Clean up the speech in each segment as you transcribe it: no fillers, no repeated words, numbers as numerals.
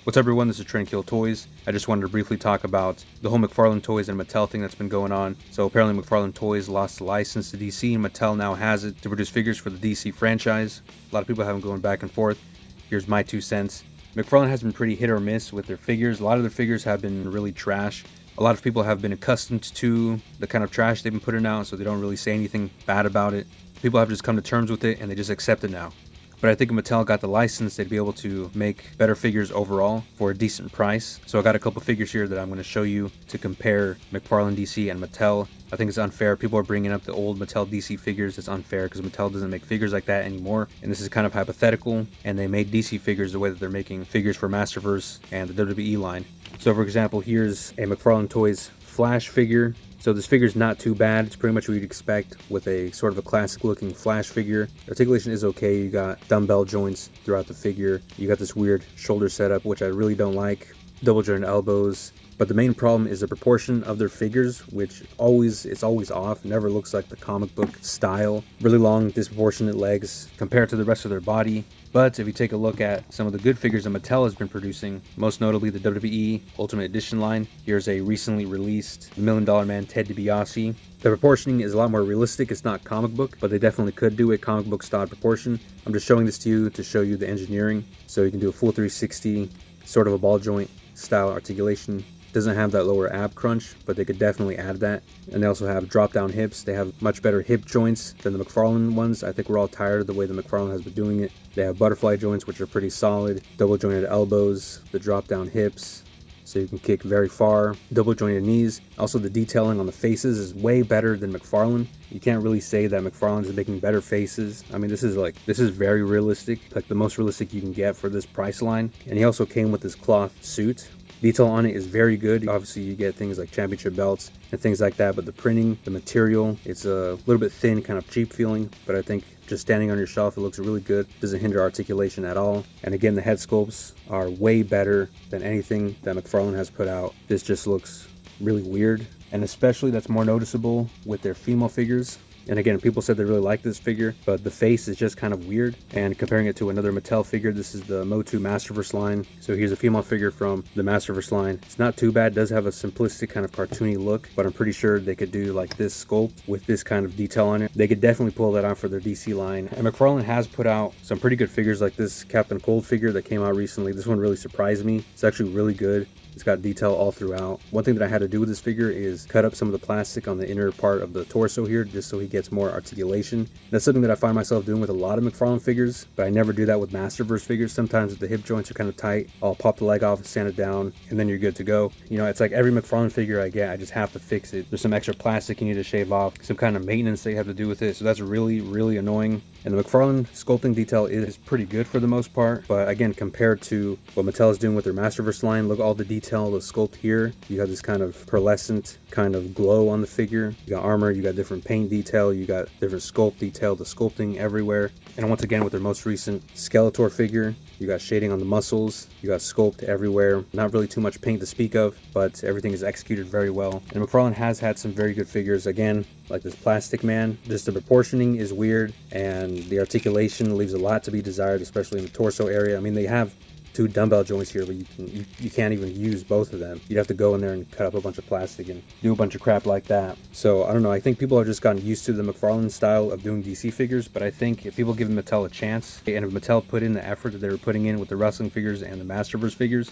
What's up everyone, this is Tranquil Toys. I just wanted to briefly talk about the whole McFarlane Toys and Mattel thing that's been going on. So apparently McFarlane Toys lost the license to DC and Mattel now has it to produce figures for the DC franchise. A lot of people have been going back and forth. Here's my 2 cents. McFarlane has been pretty hit or miss with their figures. A lot of their figures have been really trash. A lot of people have been accustomed to the kind of trash they've been putting out, so they don't really say anything bad about it. People have just come to terms with it and they just accept it now. But I think if Mattel got the license, they'd be able to make better figures overall for a decent price. So I got a couple figures here that I'm going to show you to compare McFarlane DC and Mattel. I think it's unfair. People are bringing up the old Mattel DC figures. It's unfair because Mattel doesn't make figures like that anymore. And this is kind of hypothetical. And they made DC figures the way that they're making figures for Masterverse and the WWE line. So for example, here's a McFarlane Toys Flash figure. So this figure is not too bad. It's pretty much what you'd expect with a sort of a classic looking Flash figure. Articulation is okay. You got dumbbell joints throughout the figure. You got this weird shoulder setup, which I really don't like. Double jointed elbows. But the main problem is the proportion of their figures, which it's always off. Never looks like the comic book style. Really long, disproportionate legs compared to the rest of their body. But if you take a look at some of the good figures that Mattel has been producing, most notably the WWE Ultimate Edition line, here's a recently released $1 Million Man Ted DiBiase. The proportioning is a lot more realistic. It's not comic book, but they definitely could do a comic book style proportion. I'm just showing this to you to show you the engineering. So you can do a full 360, sort of a ball joint style articulation. Doesn't have that lower ab crunch, but they could definitely add that. And they also have drop down hips. They have much better hip joints than the McFarlane ones. I think we're all tired of the way the McFarlane has been doing it. They have butterfly joints, which are pretty solid. Double jointed elbows, the drop down hips, so you can kick very far. Double jointed knees. Also the detailing on the faces is way better than McFarlane. You can't really say that McFarlane is making better faces. I mean, this is very realistic, like the most realistic you can get for this price line. And he also came with this cloth suit. Detail on it is very good. Obviously you get things like championship belts and things like that, but the printing, the material, it's a little bit thin, kind of cheap feeling, but I think just standing on your shelf, it looks really good. Doesn't hinder articulation at all. And again, the head sculpts are way better than anything that McFarlane has put out. This just looks really weird, and especially that's more noticeable with their female figures. And again, people said they really like this figure, but the face is just kind of weird. And comparing it to another Mattel figure, this is the Motu Masterverse line. So here's a female figure from the Masterverse line. It's not too bad. It does have a simplistic kind of cartoony look, but I'm pretty sure they could do like this sculpt with this kind of detail on it. They could definitely pull that out for their DC line. And McFarlane has put out some pretty good figures like this Captain Cold figure that came out recently. This one really surprised me. It's actually really good. It's got detail all throughout. One thing that I had to do with this figure is cut up some of the plastic on the inner part of the torso here, just so he gets more articulation. That's something that I find myself doing with a lot of McFarlane figures, but I never do that with Masterverse figures. Sometimes if the hip joints are kind of tight, I'll pop the leg off, sand it down, and then you're good to go. You know, it's like every McFarlane figure I get, I just have to fix it. There's some extra plastic you need to shave off, some kind of maintenance they have to do with it, so that's really, really annoying. And the McFarlane sculpting detail is pretty good for the most part, but again, compared to what Mattel is doing with their Masterverse line, look at all the detail, the sculpt here. You got this kind of pearlescent kind of glow on the figure. You got armor, you got different paint detail, you got different sculpt detail, the sculpting everywhere. And once again, with their most recent Skeletor figure, you got shading on the muscles, you got sculpt everywhere. Not really too much paint to speak of, but everything is executed very well. And McFarlane has had some very good figures. Again, like this Plastic Man, just the proportioning is weird, and the articulation leaves a lot to be desired, especially in the torso area. I mean, they have 2 dumbbell joints here, but you can't even use both of them. You'd have to go in there and cut up a bunch of plastic and do a bunch of crap like that. So I don't know, I think people have just gotten used to the McFarlane style of doing DC figures, but I think if people give Mattel a chance, and if Mattel put in the effort that they were putting in with the wrestling figures and the Masterverse figures,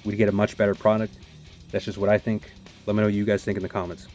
we'd get a much better product. That's just what I think. Let me know what you guys think in the comments.